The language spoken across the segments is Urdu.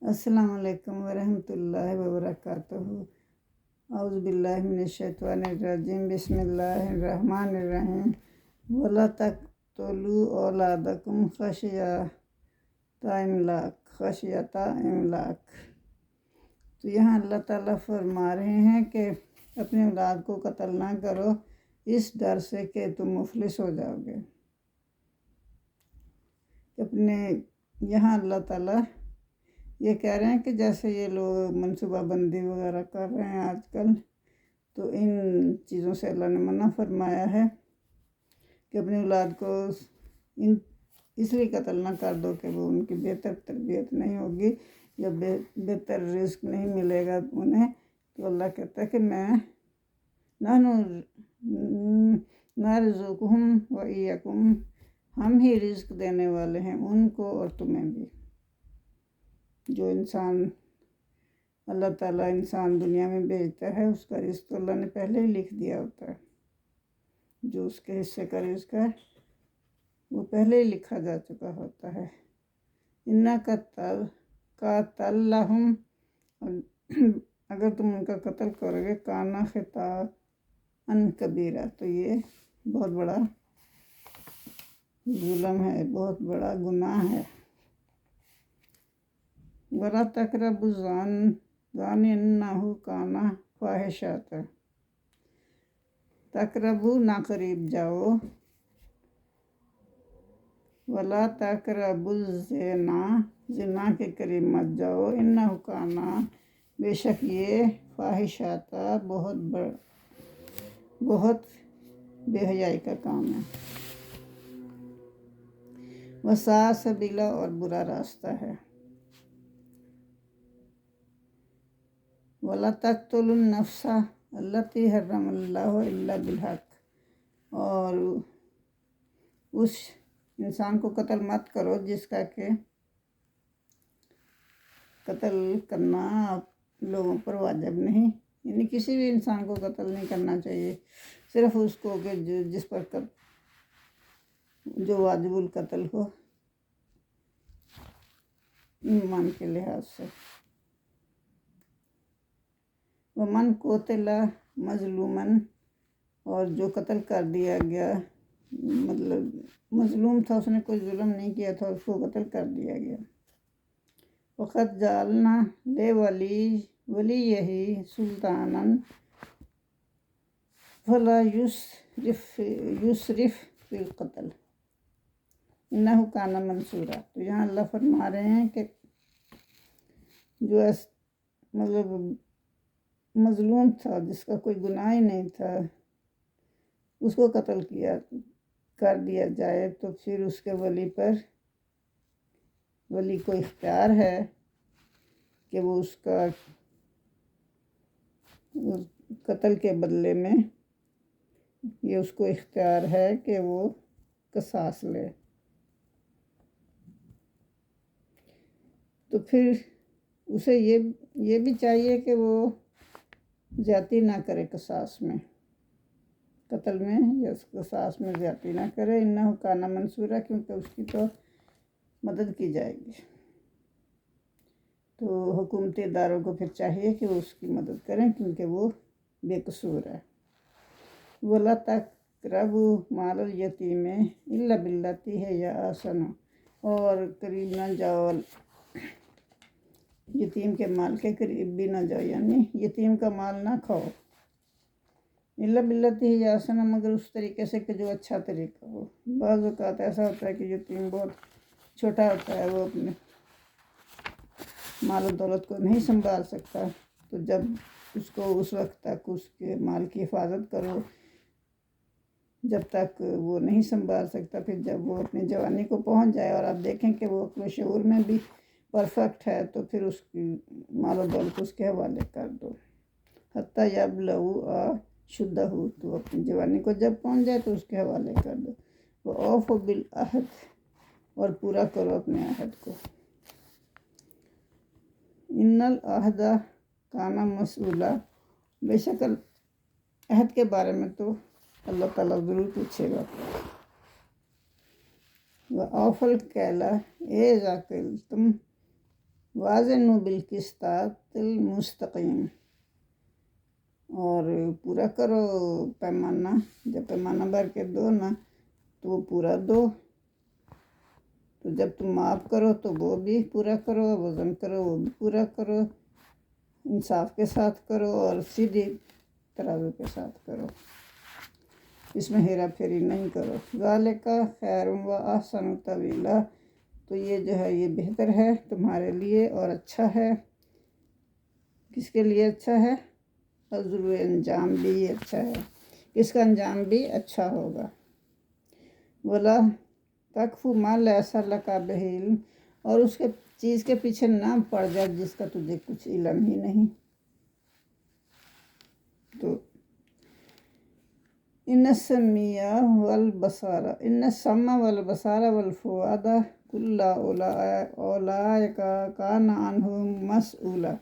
السلام علیکم ورحمۃ اللہ وبرکاتہ۔ اعوذ باللہ من الشیطان الرجیم، بسم اللہ الرحمن الرحیم۔ وَلَا تَقْتُلُوا أَوْلَادَكُمْ خشیۃ املاق۔ تو یہاں اللہ تعالیٰ فرما رہے ہیں کہ اپنی اولاد کو قتل نہ کرو اس ڈر سے کہ تم مفلس ہو جاؤ گے۔ یہاں اللہ تعالیٰ یہ کہہ رہے ہیں کہ جیسے یہ لوگ منصوبہ بندی وغیرہ کر رہے ہیں آج کل، تو ان چیزوں سے اللہ نے منع فرمایا ہے کہ اپنی اولاد کو اس لیے قتل نہ کر دو کہ وہ ان کی بہتر تربیت نہیں ہوگی یا بہتر رزق نہیں ملے گا انہیں۔ تو اللہ کہتا ہے کہ میں نرزقہم وإیاکم، ہم ہی رزق دینے والے ہیں ان کو اور تمہیں بھی۔ جو انسان اللہ تعالیٰ انسان دنیا میں بھیجتا ہے اس کا رزق تو اللہ نے پہلے ہی لکھ دیا ہوتا ہے۔ جو اس کے حصے کا رزق ہے وہ پہلے ہی لکھا جا چکا ہوتا ہے۔ قاتلہم، اگر تم ان کا قتل کرو گے، کانا خطأ کبیرہ، تو یہ بہت بڑا ظلم ہے، بہت بڑا گناہ ہے۔ وَلَا تَقْرَبُوا الزَّانَ إِنَّهُ كَانَ فَاحِشَةً۔ تقربوا، نہ قریب جاؤ، وَلَا تَقْرَبُوا الزِّنَا، زنا کے قریب مت جاؤ، إِنَّهُ كَانَ، بے شک یہ فاحشۃ، بہت بے حیائی کا کام ہے، وَسَاءَ سَبِیلًا، اور برا راستہ ہے۔ وَلَا تَقْتُلُوا النَّفْسَ الَّتِی حَرَّمَ اللَّهُ إِلَّا بِالْحَقِّ، اور اس انسان کو قتل مت کرو جس کا کہ قتل کرنا آپ لوگوں پر واجب نہیں، یعنی کسی بھی انسان کو قتل نہیں کرنا چاہیے، صرف اس کو کہ جس پر جو واجب القتل ہو ایمان کے لحاظ سے۔ وَمَنْ قُتِلَ مَظْلُومًا، اور جو قتل کر دیا گیا، مطلب مظلوم تھا، اس نے کوئی ظلم نہیں کیا تھا، اس کو قتل کر دیا گیا۔ وَقَدْ جَعَلْنَا لِوَلِيِّهِ سُلْطَانًا فَلَا يُسْرِفْ فِي الْقَتْلِ إِنَّهُ كَانَ مَنْصُورًا۔ تو یہاں اللہ فرما رہے ہیں کہ جو مطلب مظلوم تھا، جس کا کوئی گناہ ہی نہیں تھا، اس کو قتل کر دیا جائے تو پھر اس کے ولی کو اختیار ہے کہ وہ اس کا قتل کے بدلے میں یہ اس کو اختیار ہے کہ وہ قصاص لے۔ تو پھر اسے یہ بھی چاہیے کہ وہ زیادتی نہ کرے قصاص میں، قتل میں یا قصاص میں زیادتی نہ کرے، انہ کان منصورا، کیونکہ اس کی تو مدد کی جائے گی۔ تو حکومتی اداروں کو پھر چاہیے کہ وہ اس کی مدد کریں کیونکہ وہ بے قصور ہے۔ وَلَا تَقْرَبُوا مَالَ الْيَتِیمِ إِلَّا بِالَّتِی ہِیَ أَحْسَنُ، اور قریب نہ جاؤ، یتیم کے مال کے قریب بھی نہ جاؤ، یعنی یتیم کا مال نہ کھاؤ، إِلَّا بِالَّتِی ہِیَ أَحْسَنُ، مگر اس طریقے سے کہ جو اچھا طریقہ ہو۔ بعض اوقات ایسا ہوتا ہے کہ یتیم بہت چھوٹا ہوتا ہے، وہ اپنے مال و دولت کو نہیں سنبھال سکتا، تو جب اس کو اس وقت تک اس کے مال کی حفاظت کرو جب تک وہ نہیں سنبھال سکتا، پھر جب وہ اپنی جوانی کو پہنچ جائے اور آپ دیکھیں کہ وہ اپنے شعور میں بھی پرفیکٹ ہے، تو پھر اس کی مال و دولت اس کے حوالے کر دو۔ حتیٰ یبلغ اشدہ، تو اپنی جوانی کو جب پہنچ جائے تو اس کے حوالے کر دو۔ وَأَوْفُوا بِالْعَہْدِ، اور پورا کرو اپنے عہد کو۔ إِنَّ الْعَہْدَ کَانَ مَسْئُولًا، بے شک عہد کے بارے میں تو اللہ تعالیٰ ضرور پوچھے گا۔ وَأَوْفُوا الْکَیلَ إِذَا کِلْتُم، وازنوا بالقسطاس المستقیم، اور پورا کرو پیمانہ، جب پیمانہ بھر کے دو نا تو وہ پورا دو، تو جب تم معاف کرو تو وہ بھی پورا کرو، وزن کرو وہ بھی پورا کرو، انصاف کے ساتھ کرو اور سیدھی ترازو کے ساتھ کرو، اس میں ہیرا پھیری نہیں کرو۔ ذالک خیر و احسن تأویلا، تو یہ جو ہے یہ بہتر ہے تمہارے لیے اور اچھا ہے۔ کس کے لیے اچھا ہے؟ حضر انجام بھی اچھا ہے، اس کا انجام بھی اچھا ہوگا۔ ولا تقف ما لیس لک بہ علم، اور اس کے چیز کے پیچھے نہ پڑ جا جس کا تجھے کچھ علم ہی نہیں۔ تو ان السمع والبصار والفؤاد کل اولئک کان عنہ مسئولا،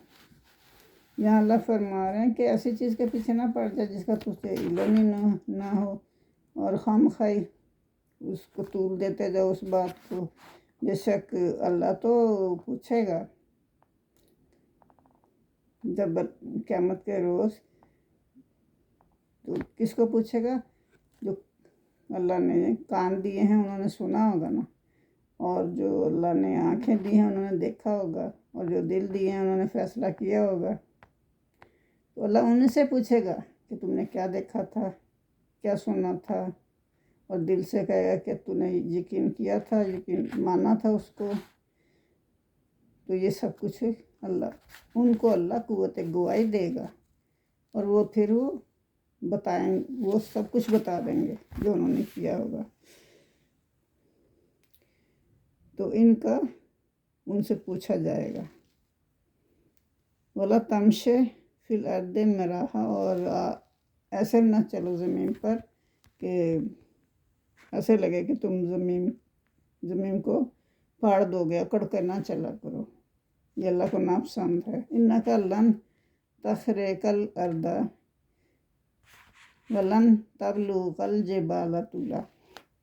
یہاں اللہ فرما رہے ہیں کہ ایسی چیز کے پیچھے نہ پڑ جا جس کا تجھے علم ہی نہ ہو، اور خواہی اس کو طول دیتے جاؤ اس بات کو، بے شک اللہ تو پوچھے گا جب قیامت کے روز۔ تو کس کو پوچھے گا؟ جو اللہ نے کان دیے ہیں انہوں نے سنا ہوگا نا، اور جو اللہ نے آنکھیں دی ہیں انہوں نے دیکھا ہوگا، اور جو دل دیے ہیں انہوں نے فیصلہ کیا ہوگا۔ تو اللہ ان سے پوچھے گا کہ تم نے کیا دیکھا تھا، کیا سنا تھا، اور دل سے کہے گا کہ تو نے یقین کیا تھا، یقین مانا تھا اس کو۔ تو یہ سب کچھ اللہ ان کو اللہ قوت گواہی دے گا، اور وہ پھر وہ سب کچھ بتا دیں گے جو انہوں نے کیا ہوگا۔ تو ان سے پوچھا جائے گا۔ وَلَا تَمْشِ فِي الْأَرْضِ مَرَحًا، اور ایسے نہ چلو زمین پر کہ ایسے لگے کہ تم زمین کو پھاڑ دو گے، اکڑ کر نہ چلا کرو، یہ اللہ کو ناپسند ہے۔ اِنَّکَ لَن تَخْرِقَ الْأَرْضَ وَلَن تَبْلُغَ الْجِبَالَ طُولًا،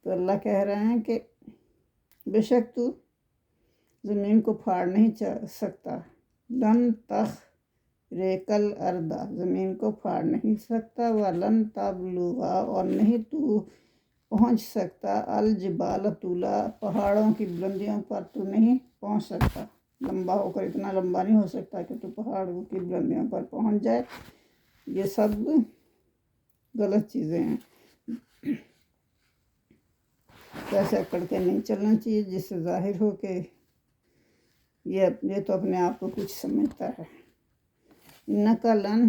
تو اللہ کہہ رہے ہیں کہ بے شک تو زمین کو پھاڑ نہیں سکتا، لن تخرق الارض، زمین کو پھاڑ نہیں سکتا، ولن تبلغ، اور نہیں تو پہنچ سکتا، الجبال طولا، پہاڑوں کی بلندیوں پر تو نہیں پہنچ سکتا، لمبا ہو کر اتنا لمبا نہیں ہو سکتا کہ تو پہاڑوں کی بلندیوں پر پہنچ جائے۔ یہ سب غلط چیزیں ہیں، ایسے اکڑ کے نہیں چلنا چاہیے جس سے ظاہر ہو کہ یہ تو اپنے آپ کو کچھ سمجھتا ہے۔ اِنَّکَ لَن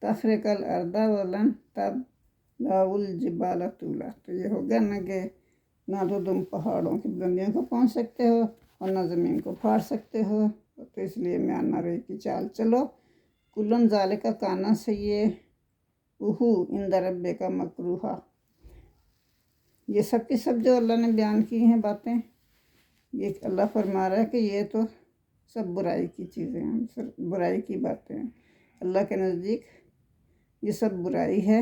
تَخْرِقَ الْأَرْضَ وَلَن تَبْلُغَ الْجِبَالَ طُولًا، تو یہ ہو گیا نا کہ نہ تو تم پہاڑوں کی بلندیوں کو پہنچ سکتے ہو اور نہ زمین کو پھاڑ سکتے ہو، تو اس لیے میانہ روی کی چال چلو۔ کُلٌ ذَلِکَ کَانَ سَیِّئُہُ عِندَ رَبِّکَ مَکْرُوہًا، یہ سب کی سب جو اللہ نے بیان کی ہیں باتیں، یہ اللہ فرما رہا ہے کہ یہ تو سب برائی کی چیزیں ہیں، سب برائی کی باتیں ہیں، اللہ کے نزدیک یہ سب برائی ہے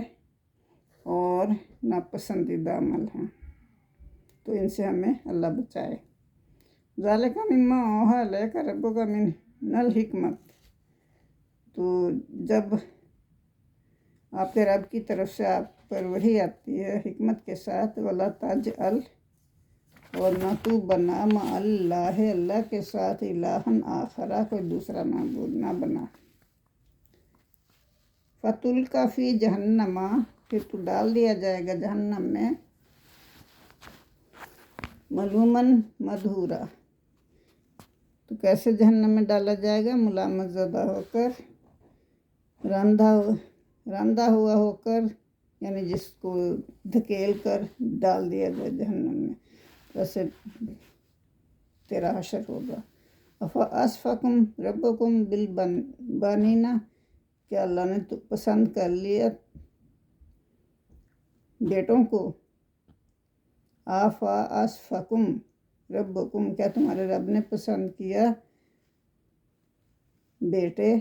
اور ناپسندیدہ عمل ہیں، تو ان سے ہمیں اللہ بچائے۔ ذَلِکَ مِمَّا أَوْحَىٰ إِلَيْکَ رَبُّکَ مِنَ الْحِکْمَةِ، تو جب آپ کے رب کی طرف سے آپ پر وحی آتی ہے حکمت کے ساتھ، وَلَا تَجْعَلْ، اور نہ تو بنا مع اللہ، اللہ کے ساتھ، الہًا آخر، کوئی دوسرا معبود نہ بنا، فَتُلْقَىٰ فِی جَہَنَّمَ، پھر تو ڈال دیا جائے گا جہنم میں، ملومًا مدحورا، تو کیسے جہنم میں ڈالا جائے گا؟ ملامت زدہ ہو کر، راندہ ہوا ہو کر، یعنی جس کو دھکیل کر ڈال دیا جائے جہنم میں، ویسے تیرا حشر ہوگا۔ اَفَأَصْفَاکُمْ رَبُّکُمْ بِالْبَنِینَ، کیا اللہ نے تو پسند کر لیا بیٹوں کو؟ اَفَأَصْفَاکُمْ رَبُّکُمْ، کیا تمہارے رب نے پسند کیا بیٹے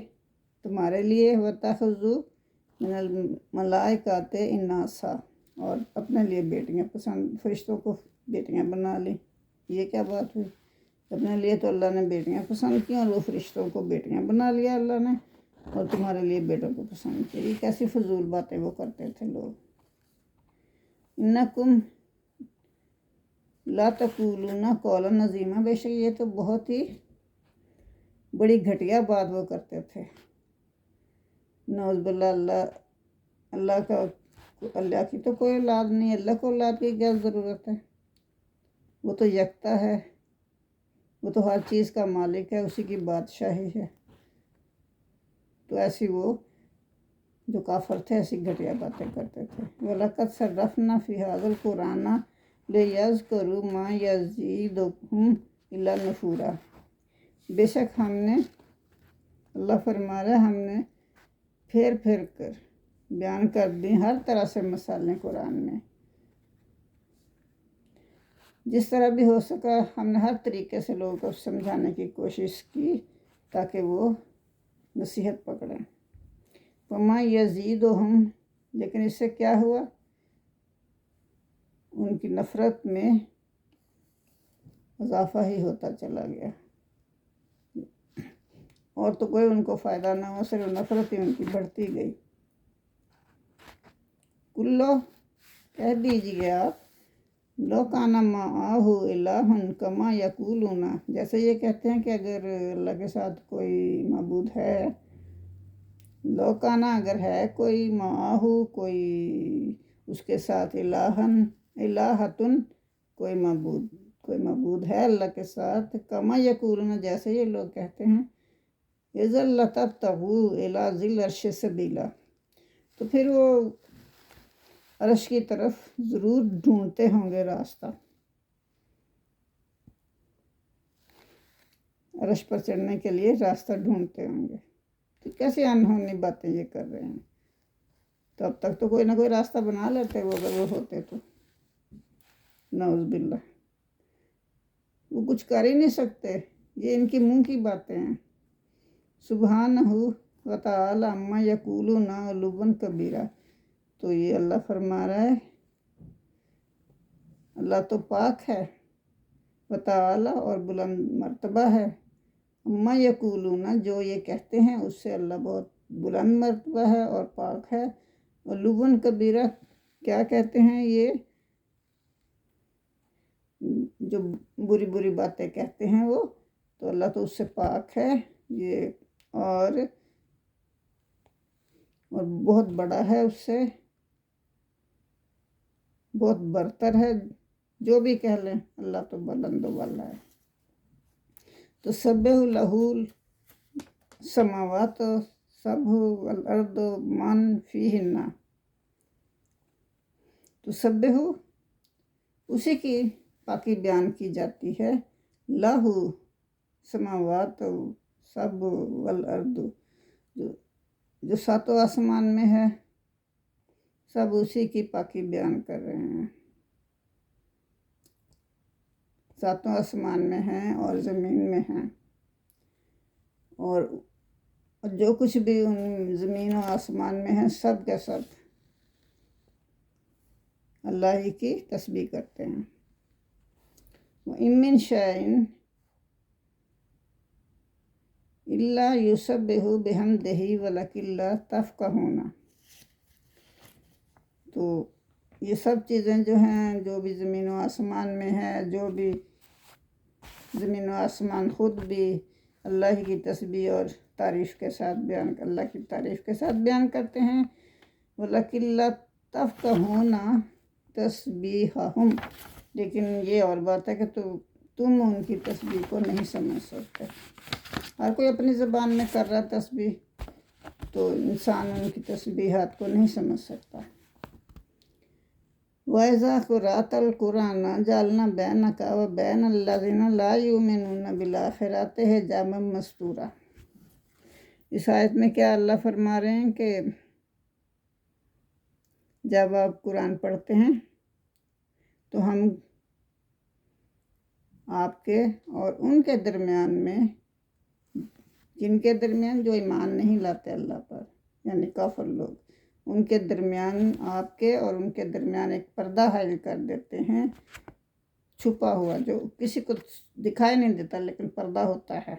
تمہارے لیے؟ وَاتَّخَذُوا مِنَ الْمَلَائِکَةِ إِنَاثًا، اور اپنے لیے بیٹیاں پسند، فرشتوں کو بیٹیاں بنا لی، یہ کیا بات ہوئی؟ اپنے لیے تو اللہ نے بیٹیاں پسند کی اور وہ فرشتوں کو بیٹیاں بنا لیا اللہ نے، اور تمہارے لیے بیٹوں کو پسند کیا۔ یہ کیسی فضول باتیں وہ کرتے تھے لوگ۔ انکم لا تقولون قولا عظیما، بے شک یہ تو بہت ہی بڑی گھٹیا بات وہ کرتے تھے۔ نعوذ باللہ، اللہ کی تو کوئی اولاد نہیں، اللہ کو اولاد کی کیا ضرورت ہے؟ وہ تو یکتا ہے، وہ تو ہر چیز کا مالک ہے، اسی کی بادشاہی ہے۔ تو ایسی وہ جو کافر تھے ایسی گھٹیا باتیں کرتے تھے۔ وَلَقَدْ صَرَّفْنَا فِي هَذَا الْقُرْآنَ لِيَذْكُرُوا مَا يَزِيدُهُمْ إِلَّا نُفُورًا، بے شک ہم نے، اللہ فرما رہا ہے، ہم نے پھیر پھیر کر بیان کر دی ہر طرح سے مثالیں قرآن میں، جس طرح بھی ہو سکا ہم نے ہر طریقے سے لوگوں کو سمجھانے کی کوشش کی تاکہ وہ نصیحت پکڑیں۔ وما یزیدہم، لیکن اس سے کیا ہوا؟ ان کی نفرت میں اضافہ ہی ہوتا چلا گیا، اور تو کوئی ان کو فائدہ نہ ہو، صرف نفرت ہی ان کی بڑھتی گئی۔ کلو، کہہ دیجیے آپ، لو کان معہ الہ کما یقولون، جیسے یہ کہتے ہیں کہ اگر اللہ کے ساتھ کوئی معبود ہے، لو کانا، اگر ہے کوئی، معہ، کوئی اس کے ساتھ، الہتن، کوئی معبود ہے اللہ کے ساتھ، کما یقولون، جیسے یہ لوگ کہتے ہیں، اذا لتبتغوا الی ذی العرش سبیلا، تو پھر وہ عرش کی طرف ضرور ڈھونڈتے ہوں گے راستہ، عرش پر چڑھنے کے لیے راستہ ڈھونڈتے ہوں گے۔ تو کیسی انہونی باتیں یہ کر رہے ہیں؟ تو اب تک تو کوئی نہ کوئی راستہ بنا لیتے وہ، اگر وہ ہوتے تو۔ نعوذ باللہ، وہ کچھ کر ہی نہیں سکتے، یہ ان کی منہ کی باتیں ہیں۔ سبحانہ و تعالی عما یقولون علوا کبیرا، تو یہ اللہ فرما رہا ہے، اللہ تو پاک ہے، و تعالی، اور بلند مرتبہ ہے، عما یقولون، جو یہ کہتے ہیں اس سے اللہ بہت بلند مرتبہ ہے اور پاک ہے۔ علوا کبیرا، کیا کہتے ہیں یہ جو بری بری باتیں کہتے ہیں وہ، تو اللہ تو اس سے پاک ہے یہ، اور بہت بڑا ہے، اس سے بہت برتر ہے، جو بھی کہہ لیں اللہ تو بلند و بالا ہے۔ تو سبح لہ السماوات سبح والارض من فیہن، تو سبح، اسی کی پاکی بیان کی جاتی ہے، لہ سماوات سبع والارض، جو ساتوں آسمان میں ہے، سب اسی کی پاکی بیان کر رہے ہیں، ساتوں آسمان میں ہیں اور زمین میں ہیں، اور جو کچھ بھی ان زمین و آسمان میں ہیں سب کے سب اللہ ہی کی تسبیح کرتے ہیں۔ وَإِن مِّن شَيْءٍ إِلَّا يُسَبِّحُ بِحَمْدِهِ وَلَكِن لَّا تَفْقَهُونَ، تو یہ سب چیزیں جو ہیں، جو بھی زمین و آسمان میں ہے، جو بھی زمین و آسمان خود بھی اللہ ہی کی تسبیح اور تعریف کے ساتھ اللہ کی تعریف کے ساتھ بیان کرتے ہیں۔ وَلَكِن لَّا تَفْقَهُونَ تَسْبِيحَهُمْ، لیکن یہ اور بات ہے کہ تم ان کی تسبیح کو نہیں سمجھ سکتے۔ ہر کوئی اپنی زبان میں کر رہا تسبیح، تو انسان ان کی تسبیحات کو نہیں سمجھ سکتا۔ وَإِذَا قُرِئَ الْقُرْآنُ جَعَلْنَا بَيْنَكَ وَبَيْنَ الَّذِينَ لَا يُؤْمِنُونَ بِالْآخِرَةِ حِجَابًا مَّسْتُورًا، اس آیت میں کیا اللہ فرما رہے ہیں کہ جب آپ قرآن پڑھتے ہیں تو ہم آپ کے اور ان کے درمیان میں، جن کے درمیان جو ایمان نہیں لاتے اللہ پر، یعنی کافر لوگ، ان کے درمیان، آپ کے اور ان کے درمیان ایک پردہ حائل کر دیتے ہیں، چھپا ہوا جو کسی کو دکھائی نہیں دیتا لیکن پردہ ہوتا ہے۔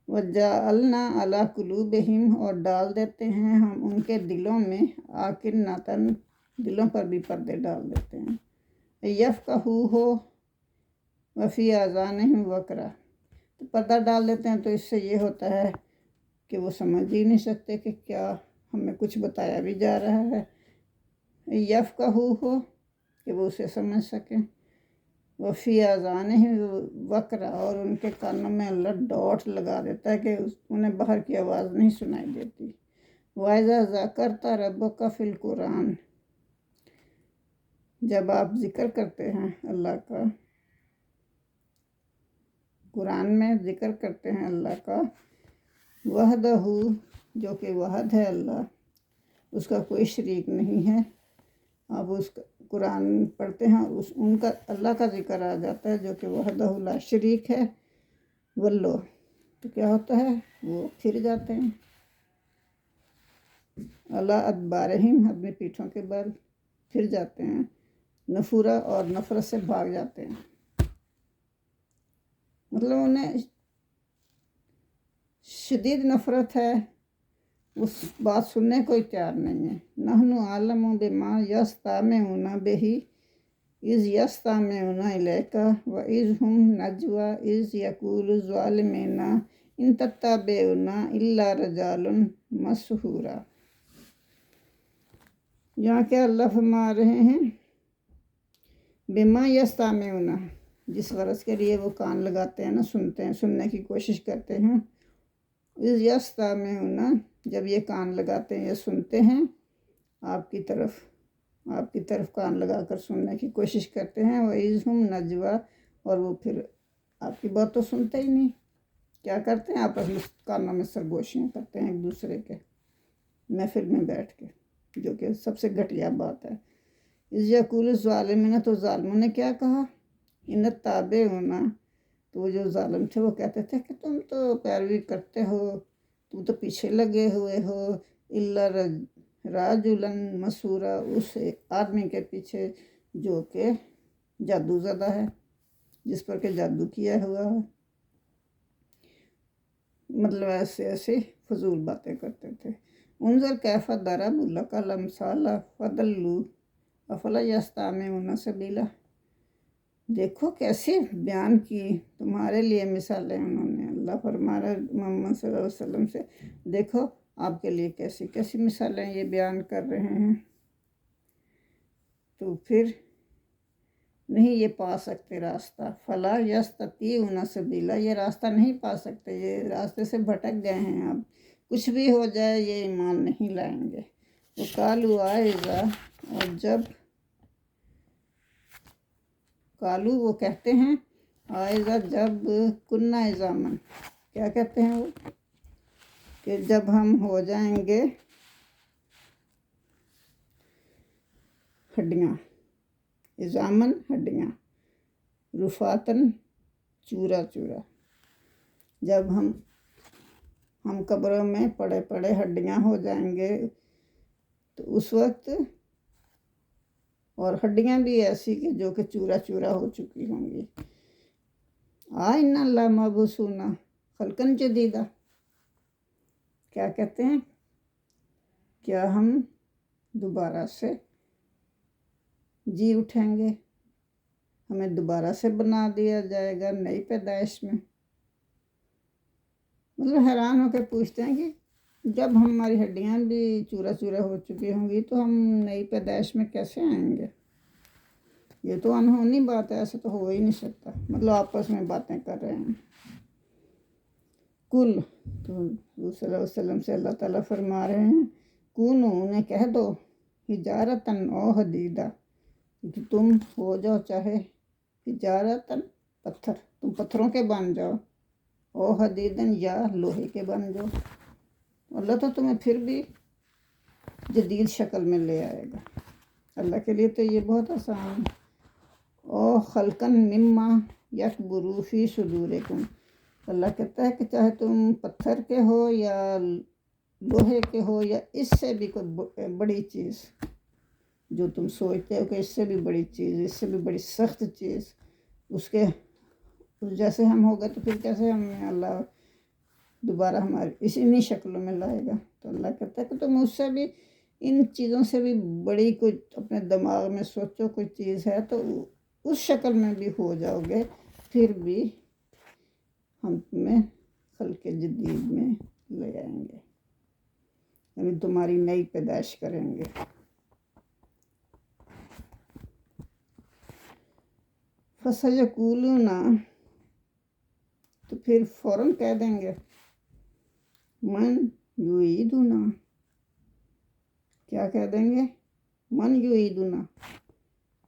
وَجَعَلْنَا عَلَىٰ قُلُوبِهِمْ اور ڈال دیتے ہیں ہم ان کے دلوں میں، آکِنَّةً دلوں پر بھی پردے ڈال دیتے ہیں، يَفْقَهُوهُ وَفِي آذَانِهِمْ وَقْرًا، تو پردہ ڈال دیتے ہیں تو اس سے یہ ہوتا ہے کہ وہ سمجھ ہی نہیں سکتے کہ کیا ہمیں کچھ بتایا بھی جا رہا ہے، يَفْقَهُوهُ کہ وہ اسے سمجھ سکیں، وفی آذانِهِمْ وقرا اور ان کے کانوں میں اللہ ڈاٹ لگا دیتا ہے کہ انہیں باہر کی آواز نہیں سنائی دیتی۔ وَإِذَا ذَكَرْتَ رَبَّكَ فِي الْقُرْآنِ، جب آپ ذکر کرتے ہیں اللہ کا، قرآن میں ذکر کرتے ہیں اللہ کا، وحدہ جو کہ وحد ہے اللہ، اس کا کوئی شریک نہیں ہے، آپ اس کا قرآن پڑھتے ہیں ان کا اللہ کا ذکر آ جاتا ہے جو کہ وحدہ لا شریک ہے، ولو تو کیا ہوتا ہے وہ پھر جاتے ہیں، اللہ ادبارہم اپنے پیٹھوں کے بل پھر جاتے ہیں، نفورا اور نفرت سے بھاگ جاتے ہیں، مطلب انہیں شدید نفرت ہے، اس بات سننے کو تیار نہیں ہے۔ نحن عالم بما یستمعون بہ اذ یستمعون الیک واذ هم نجوی اذ یقول الظالمون ان تتبعون الا رجالا مسحورا۔ یہاں کہ اللہ فرما رہے ہیں بما یستمعون، جس غرض کے لیے وہ کان لگاتے ہیں نا، سنتے ہیں، سننے کی کوشش کرتے ہیں، اذ یستمعون جب یہ کان لگاتے ہیں یا سنتے ہیں آپ کی طرف کان لگا کر سننے کی کوشش کرتے ہیں، وَإِذْ هُمْ نَجْوَىٰ اور وہ پھر آپ کی بات تو سنتے ہی نہیں، کیا کرتے ہیں آپس میں کانوں میں سرگوشیاں کرتے ہیں ایک دوسرے کے محفل میں بیٹھ کے، جو کہ سب سے گھٹیا بات ہے۔ اِذْ يَقُولُ الظَّالِمُونَ تو ظالموں نے کیا کہا، اِنَّ التَّابِعُونَ تو وہ جو ظالم تھے وہ کہتے تھے کہ تم تو پیروی کرتے ہو، تم تو پیچھے لگے ہوئے ہو، الا رجلا مسحورا اس آدمی کے پیچھے جو کہ جادو زدہ ہے، جس پر کہ جادو کیا ہوا ہے، مطلب ایسے فضول باتیں کرتے تھے۔ انظر کیف ضرب لک الامثال فضلوا افلا یستمعون سبیلا، دیکھو کیسے بیان کی تمہارے لیے مثالیں انہوں نے، اللہ فرما رہا ہے محمد صلی اللہ علیہ وسلم سے، دیکھو آپ کے لیے کیسی کیسی مثالیں یہ بیان کر رہے ہیں، تو پھر نہیں یہ پا سکتے راستہ، فلا یستطیعون سبیلا، یہ راستہ نہیں پا سکتے، یہ راستے سے بھٹک گئے ہیں، اب کچھ بھی ہو جائے یہ ایمان نہیں لائیں گے۔ وقالوا اذا اور جب قالو وہ کہتے ہیں اذا جب کننا عظامن، کیا کہتے ہیں وہ کہ جب ہم ہو جائیں گے ہڈیاں، عظامن ہڈیاں، رفاتن چورا چورا، جب ہم قبروں میں پڑے پڑے ہڈیاں ہو جائیں گے تو اس وقت، اور ہڈیاں بھی ایسی کہ جو کہ چورا چورا ہو چکی ہوں گی، ان اللہ مبعوثون خلقا جدیدا، کیا کہتے ہیں کیا ہم دوبارہ سے جی اٹھیں گے، ہمیں دوبارہ سے بنا دیا جائے گا نئی پیدائش میں، مطلب حیران ہو کے پوچھتے ہیں کہ جب ہماری ہڈیاں بھی چورا چورا ہو چکی ہوں گی تو ہم نئی پیدائش میں کیسے آئیں گے، یہ تو انہونی بات ہے، ایسے تو ہو ہی نہیں سکتا، مطلب آپس میں باتیں کر رہے ہیں۔ کل تو صلی اللہ علیہ وسلم سے اللہ تعالیٰ فرما رہے ہیں کونو انہیں کہہ دو، حجارتن او حدیدہ کہ تم ہو جاؤ چاہے حجارتن پتھر، تم پتھروں کے بن جاؤ، او حدیدن یا لوہے کے بن جاؤ، اللہ تو تمہیں پھر بھی جدید شکل میں لے آئے گا، اللہ کے لیے تو یہ بہت آسان ہے۔ او خلقن مما یکبروا فی صدورکم، اللہ کہتا ہے کہ چاہے تم پتھر کے ہو یا لوہے کے ہو یا اس سے بھی کوئی بڑی چیز جو تم سوچتے ہو کہ اس سے بھی بڑی چیز، اس سے بھی بڑی سخت چیز اس کے جیسے ہم ہوگا تو پھر کیسے ہمیں اللہ دوبارہ ہماری انہی شکلوں میں لائے گا. تو اللہ کہتا ہے کہ تم اس سے بھی ان چیزوں سے بھی بڑی کوئی اپنے دماغ میں سوچو کوئی چیز ہے تو اس شکل میں بھی ہو جاؤ گے، پھر بھی ہم تمہیں خلق جدید میں لے آئیں گے، یعنی تمہاری نئی پیدائش کریں گے. فَسَيَقُولُونَ تو پھر فوراً کہہ دیں گے من یعیدنا، کیا کہہ دیں گے؟ من یعیدنا،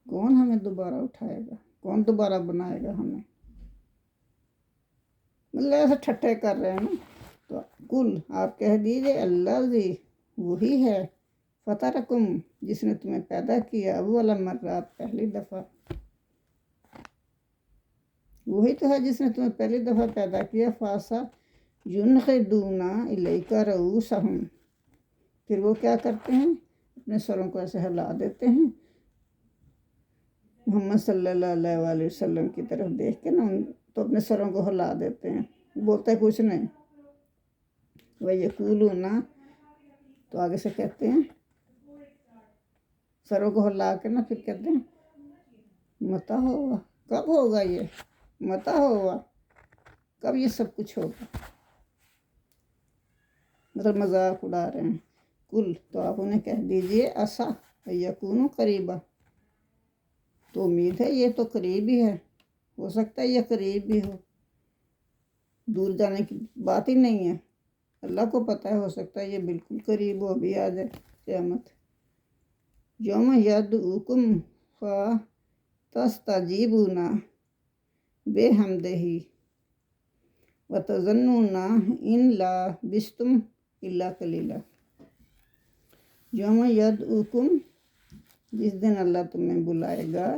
کون ہمیں دوبارہ اٹھائے گا، کون دوبارہ بنائے گا ہمیں. مطلب ایسے ٹھٹھے کر رہے ہیں نا. تو کل آپ کہہ دیجئے الذی، وہی ہے، فطرکم، جس نے تمہیں پیدا کیا اول مرات، پہلی دفعہ. وہی تو ہے جس نے تمہیں پہلی دفعہ پیدا کیا. فاسا ینغضون الیک رؤوسہم، پھر وہ کیا کرتے ہیں؟ اپنے سروں کو ایسے ہلا دیتے ہیں محمد صلی اللہ علیہ وآلہ وسلم کی طرف دیکھ کے نا، تو اپنے سروں کو ہلا دیتے ہیں، بولتے کچھ نہیں. وَیَقُولُونَ، تو آگے سے کہتے ہیں سروں کو ہلا کے نا، پھر کہتے ہیں متى ہوگا، کب ہوگا یہ، متى ہوگا، کب یہ سب کچھ ہوگا. مطلب مذاق اڑا رہے ہیں. کل، تو آپ انہیں کہہ دیجئے عسیٰ ان یکون قریبا، تو امید ہے یہ تو قریب ہی ہے، ہو سکتا ہے یہ قریب بھی ہو، دور جانے کی بات ہی نہیں ہے. اللہ کو پتہ ہے، ہو سکتا ہے یہ بالکل قریب ہو، بھی آ جائے قیامت. یوم یدعوکم فتستجیبون بحمدہ وتظنون ان لبثتم الا قلیلا. یوم یدعوکم، جس دن اللہ تمہیں بلائے گا،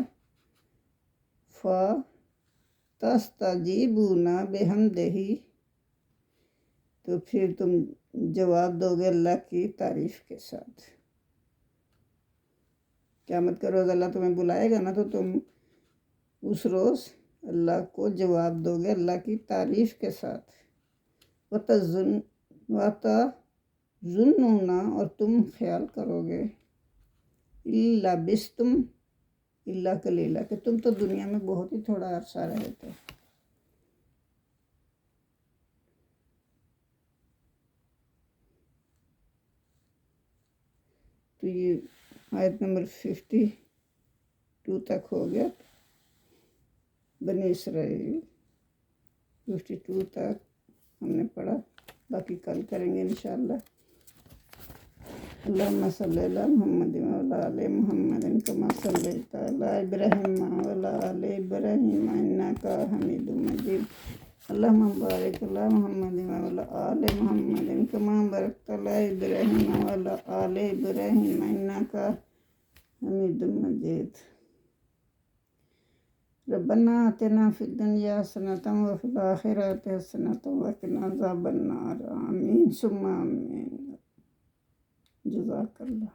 فتستجیبون بحمدہ، تو پھر تم جواب دو گے اللہ کی تعریف کے ساتھ. قیامت کا روز اللہ تمہیں بلائے گا نا، تو تم اس روز اللہ کو جواب دو گے اللہ کی تعریف کے ساتھ. وَتَظُنُّونَ، اور تم خیال کرو گے، إِن لَبِثْتُمْ إِلَّا قَلِيلًا، کہ تم تو دنیا میں بہت ہی تھوڑا عرصہ رہے تھے. تو یہ آیت نمبر 52 تک ہو گیا. بنی اسرائیل 52 تک ہم نے پڑھا، باقی کل کریں گے انشاءاللہ. اللہم صلی علی محمد وعلی آل محمد کما صلیت علی ابراہیم وعلی آل ابراہیم انک حمید مجید. اللہم بارک علی محمد وعلی آل محمد کما بارکت علی ابراہیم وعلی آل ابراہیم انک حمید مجید. ربنا آتنا فی الدنیا حسنۃ وفی الآخرۃ حسنۃ وقنا عذاب النار. آمین ثم آمین. جزاک اللہ.